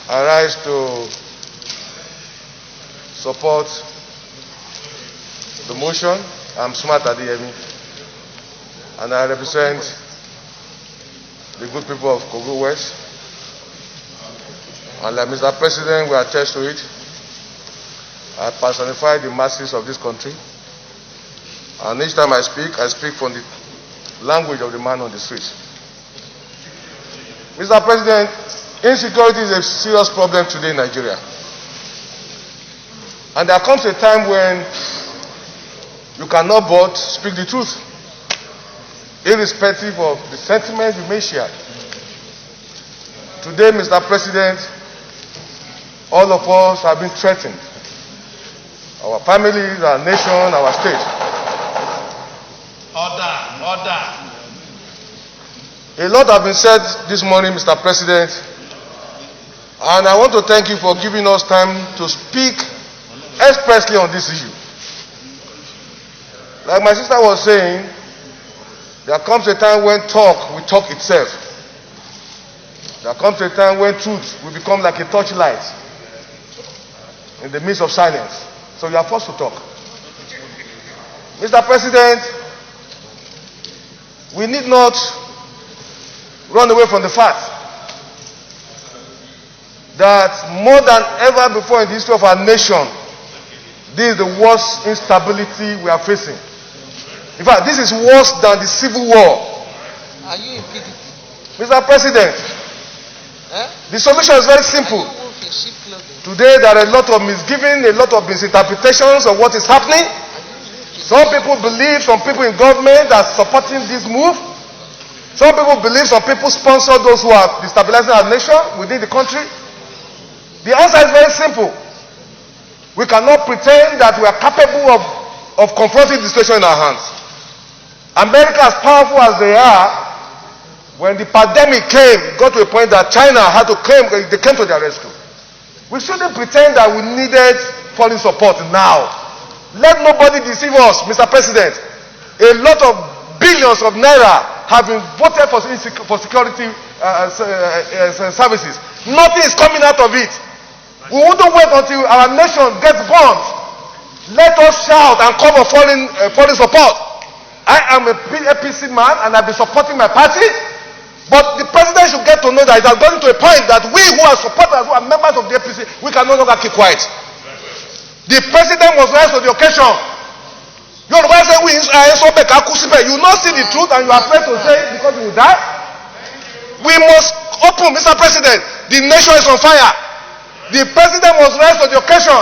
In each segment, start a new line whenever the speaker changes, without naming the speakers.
I rise to support the motion. I'm Smart Adeyemi, and I represent the good people of Kogi West. And like Mr. President will attest to it, I personify the masses of this country. And each time I speak from the language of the man on the streets. Mr. President, insecurity is a serious problem today in Nigeria. And there comes a time when you cannot but speak the truth, irrespective of the sentiments you may share. Today, Mr. President, all of us have been threatened. Our families, our nation, our state. Order. A lot has been said this morning, Mr. President, and I want to thank you for giving us time to speak expressly on this issue. Like my sister was saying, there comes a time when talk will talk itself. There comes a time when truth will become like a torchlight in the midst of silence. So you are forced to talk. Mr. President, we need not run away from the fact that more than ever before in the history of our nation, this is the worst instability we are facing. In fact, this is worse than the Civil War.
Are you in PDP?
Mr. President, the solution is very simple. Today there are a lot of misgiving, a lot of misinterpretations of what is happening. Some people believe, some people in government are supporting this move. Some people believe, some people sponsor those who are destabilizing our nation within the country. The answer is very simple. We cannot pretend that we are capable of confronting the situation in our hands. America, as powerful as they are, when the pandemic came, it got to a point that China had to claim, they came to their rescue. We shouldn't pretend that we needed foreign support now. Let nobody deceive us, Mr. President. A lot of billions of naira have been voted for security services. Nothing is coming out of it. We wouldn't wait until our nation gets bombed. Let us shout and call for foreign support. I am a APC man and I've been supporting my party. But the president should get to know that it has gotten to a point that we who are supporters, who are members of the APC, we can no longer keep quiet. The president must rise to the occasion. You will not see the truth and you are afraid to say it because you will die. We must open, Mr. President. The nation is on fire. The president must rise to the occasion.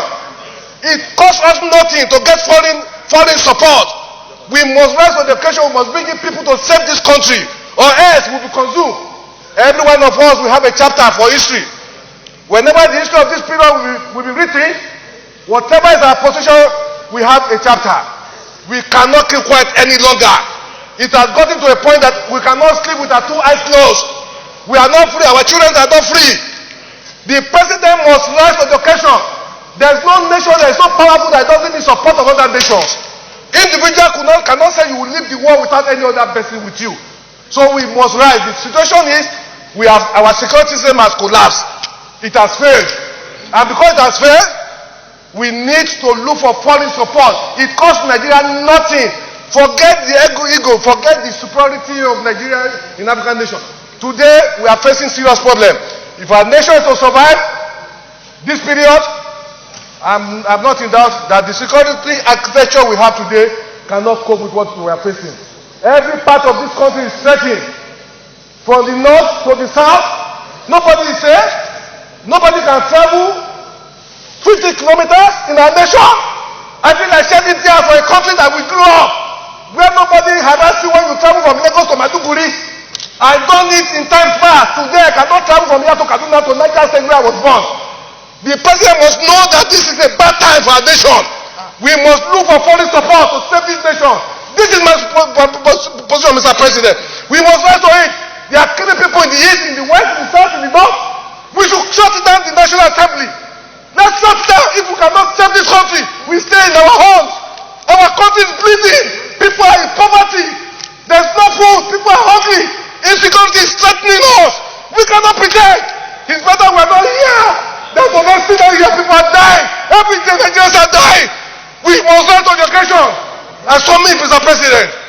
It costs us nothing to get foreign support. We must rise to the occasion. We must bring in people to save this country, or else we will be consumed. Every one of us will have a chapter for history. Whenever the history of this period will be written, whatever is our position, we have a chapter. We cannot keep quiet any longer. It has gotten to a point that we cannot sleep with our two eyes closed. We are not free. Our children are not free. The president must rise to the occasion. There is no nation that is so powerful that doesn't need support of other nations. Individual cannot say you will leave the war without any other person with you. So we must rise. The situation is our security system has collapsed. It has failed. And because it has failed, we need to look for foreign support. It costs Nigeria nothing. Forget the ego, forget the superiority of Nigeria in African nation. Today, we are facing serious problems. If our nation is to survive this period, I'm not in doubt that the security architecture we have today cannot cope with what we are facing. Every part of this country is threatened. From the north to the south, nobody is safe. Nobody can travel 50 kilometers in our nation. I feel like shedding tears for a country that we grew up, where nobody harasses you when you travel from Lagos to Maiduguri. I done it in times past. Today I cannot travel from here to Kaduna to Niger State where I was born. The president must know that this is a bad time for our nation. We must look for foreign support to save this nation. This is my position, Mr. President. We must rise to it. They are killing people in the east, in the west, in the south, in the north. We should shut down the National Assembly. Let's shut down. If we cannot save this country, we stay in our homes. Our country is bleeding. People are in poverty. There's no food. People are hungry. Insecurity is threatening us. We cannot pretend. It's better we're not here. Every day your people are dying. Every day Nigerians are dying. We must learn to education. And submit, Mr. President.